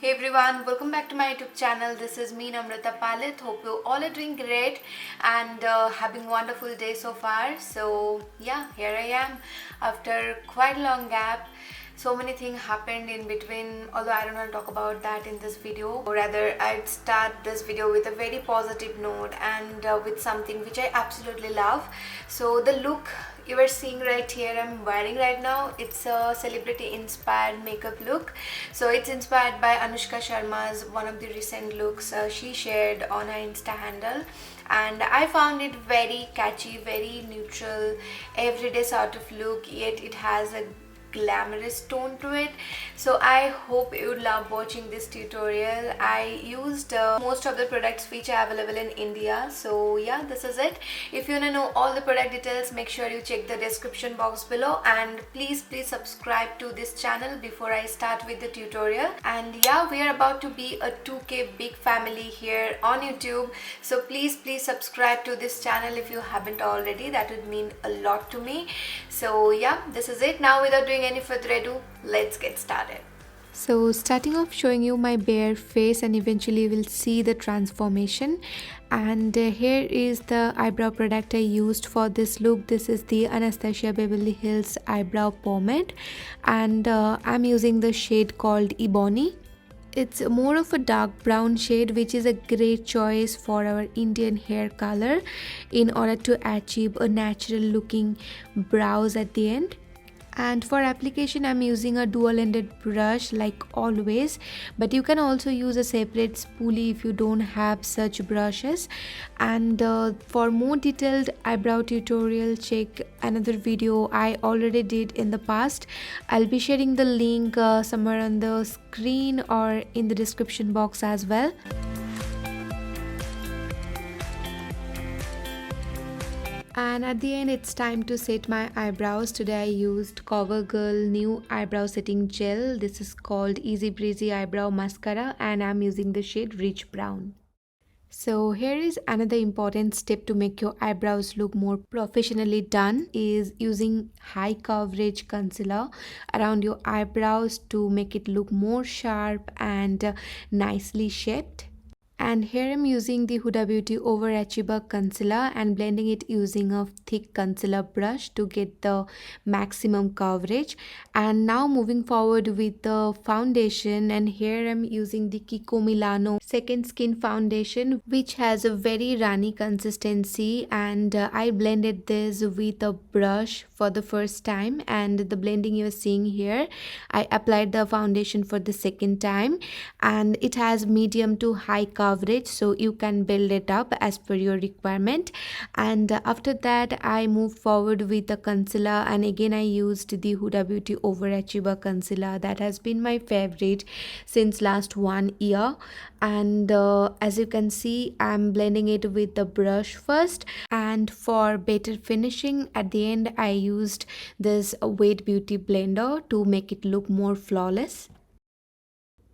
Hey everyone, welcome back to my YouTube channel. This is me, Namrata Palit. Hope you all are doing great and having a wonderful day so far. So yeah, here I am after quite a long gap. So many things happened in between, although I don't want to talk about that in this video. Or rather, I'd start this video with a very positive note and with something which I absolutely love. So the look you are seeing right here I'm wearing right now, it's a celebrity inspired makeup look. So it's inspired by Anushka Sharma's one of the recent looks she shared on her Insta handle, and I found it very catchy, very neutral, everyday sort of look, yet it has a glamorous tone to it. So I hope you love watching this tutorial. I used most of the products which are available in India. So yeah, this is it. If you want to know all the product details, make sure you check the description box below, and please subscribe to this channel before I start with the tutorial. And yeah, we are about to be a 2K big family here on YouTube, so please subscribe to this channel if you haven't already. That would mean a lot to me. So yeah, this is it. Now without doing any further ado, let's get started. So starting off showing you my bare face, and eventually you will see the transformation. And here is the eyebrow product I used for this look. This is the Anastasia Beverly Hills eyebrow pomade, and I'm using the shade called Ebony. It's more of a dark brown shade, which is a great choice for our Indian hair color in order to achieve a natural looking brows at the end. And for application, I'm using a dual-ended brush like always, but you can also use a separate spoolie if you don't have such brushes. And for more detailed eyebrow tutorial, check another video I already did in the past. I'll be sharing the link somewhere on the screen or in the description box as well. And at the end, it's time to set my eyebrows. Today I used CoverGirl new eyebrow setting gel. This is called Easy Breezy Eyebrow Mascara, and I'm using the shade Rich Brown. So here is another important step to make your eyebrows look more professionally done, is using high coverage concealer around your eyebrows to make it look more sharp and nicely shaped. And here I'm using the Huda Beauty Overachiever concealer and blending it using a thick concealer brush to get the maximum coverage. And now moving forward with the foundation, and here I'm using the Kiko Milano Second Skin foundation, which has a very runny consistency, and I blended this with a brush for the first time, and the blending you're seeing here, I applied the foundation for the second time, and it has medium to high coverage, so you can build it up as per your requirement. And after that I moved forward with the concealer, and again I used the Huda Beauty Overachiever concealer that has been my favorite since last 1 year. And as you can see, I'm blending it with the brush first, and for better finishing at the end I used this Wet Beauty blender to make it look more flawless.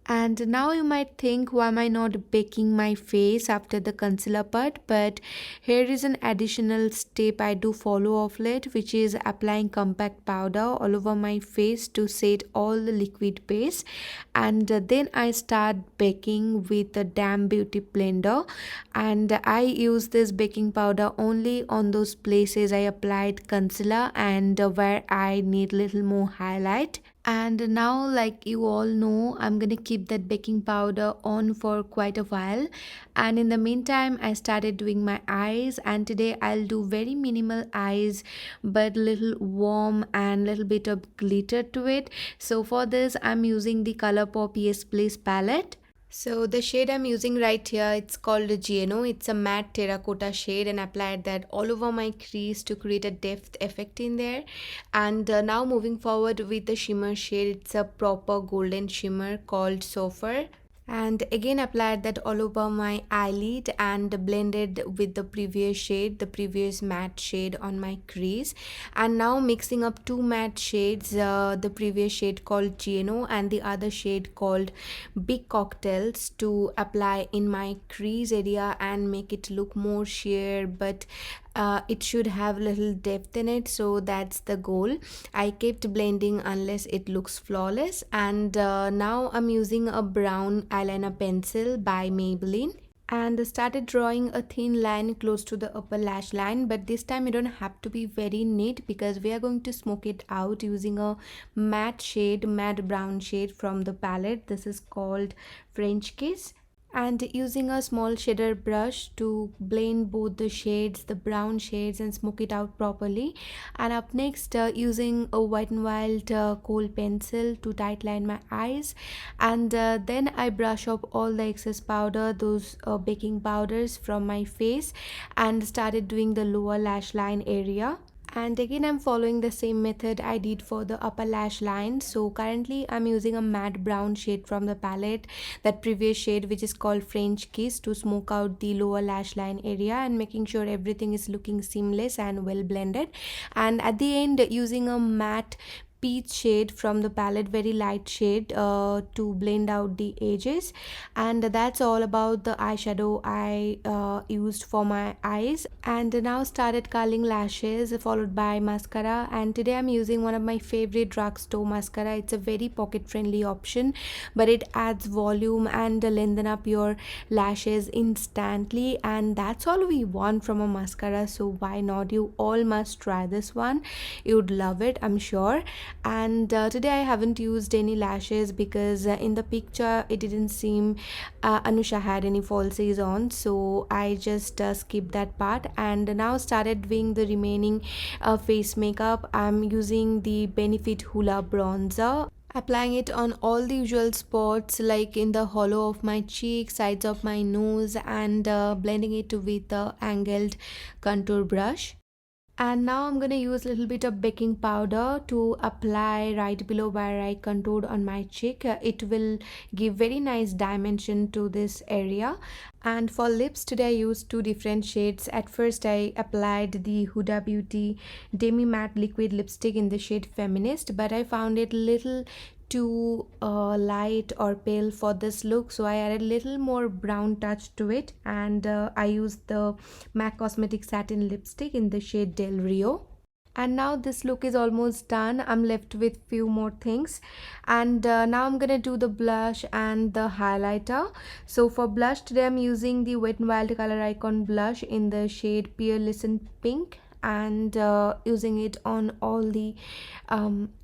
And now you might think, why am I not baking my face after the concealer part? But here is an additional step I do follow of late, which is applying compact powder all over my face to set all the liquid base. And then I start baking with the Demi Beauty blender, and I use this baking powder only on those places I applied concealer and where I need little more highlight. And now, like you all know, I'm gonna keep that baking powder on for quite a while. And in the meantime, I started doing my eyes, and today I'll do very minimal eyes but little warm and little bit of glitter to it. So for this I'm using the Colourpop Yes Please palette. So the shade I'm using right here, it's called a GNO. It's a matte terracotta shade, and applied that all over my crease to create a depth effect in there. And now moving forward with the shimmer shade, it's a proper golden shimmer called Sofer. And again applied that all over my eyelid and blended with the previous shade, the previous matte shade on my crease. And now mixing up two matte shades, the previous shade called GNO and the other shade called Big Cocktails, to apply in my crease area and make it look more sheer but it should have little depth in it, so that's the goal. I kept blending unless it looks flawless, and now I'm using a brown eyeliner pencil by Maybelline and started drawing a thin line close to the upper lash line, but this time you don't have to be very neat because we are going to smoke it out using a matte brown shade from the palette. This is called French Kiss, and using a small shader brush to blend both the shades, the brown shades, and smoke it out properly. And up next, using a Wet n Wild kohl pencil to tightline my eyes, and then I brush up all the excess powder, those baking powders from my face, and started doing the lower lash line area. And again, I'm following the same method I did for the upper lash line. So currently I'm using a matte brown shade from the palette, that previous shade which is called French Kiss, to smoke out the lower lash line area and making sure everything is looking seamless and well blended. And at the end, using a matte peach shade from the palette, very light shade, to blend out the edges. And that's all about the eyeshadow I used for my eyes. And now started curling lashes followed by mascara, and today I'm using one of my favorite drugstore mascara. It's a very pocket friendly option, but it adds volume and lengthen up your lashes instantly, and that's all we want from a mascara. So why not? You all must try this one, you would love it, I'm sure. And today I haven't used any lashes because in the picture it didn't seem Anusha had any falsies on, so I just skipped that part. And now started doing the remaining face makeup. I'm using the Benefit Hoola bronzer, applying it on all the usual spots like in the hollow of my cheek, sides of my nose, and blending it with the angled contour brush. And now I'm gonna use a little bit of baking powder to apply right below where I contoured on my cheek. It will give very nice dimension to this area. And for lips, today I used two different shades. At first I applied the Huda Beauty Demi Matte Liquid Lipstick in the shade Feminist, but I found it little too light or pale for this look, so I added a little more brown touch to it, and I used the MAC Cosmetics satin lipstick in the shade Del Rio. And now this look is almost done. I'm left with few more things, and now I'm gonna do the blush and the highlighter. So for blush, today I'm using the Wet n Wild Coloricon blush in the shade Pearlescent Pink, and using it on all the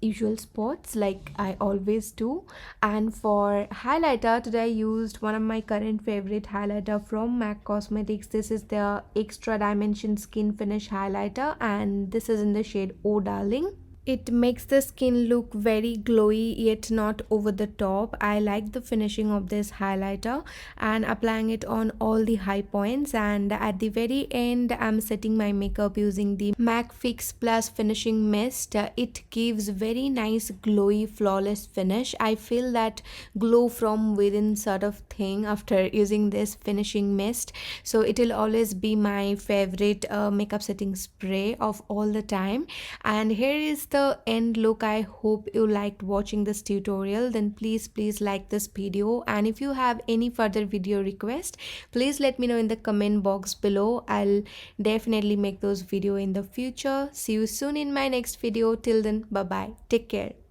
usual spots like I always do. And for highlighter, today I used one of my current favorite highlighter from MAC Cosmetics. This is the Extra Dimension Skin Finish highlighter, and this is in the shade Oh Darling. It makes the skin look very glowy yet not over the top. I like the finishing of this highlighter and applying it on all the high points. And at the very end, I'm setting my makeup using the MAC Fix Plus Finishing Mist. It gives very nice glowy flawless finish. I feel that glow from within sort of thing after using this finishing mist. So it will always be my favorite makeup setting spray of all the time. And here is the end look. I hope you liked watching this tutorial. Then please like this video, and if you have any further video request, please let me know in the comment box below. I'll definitely make those video in the future. See you soon in my next video. Till then, bye bye, take care.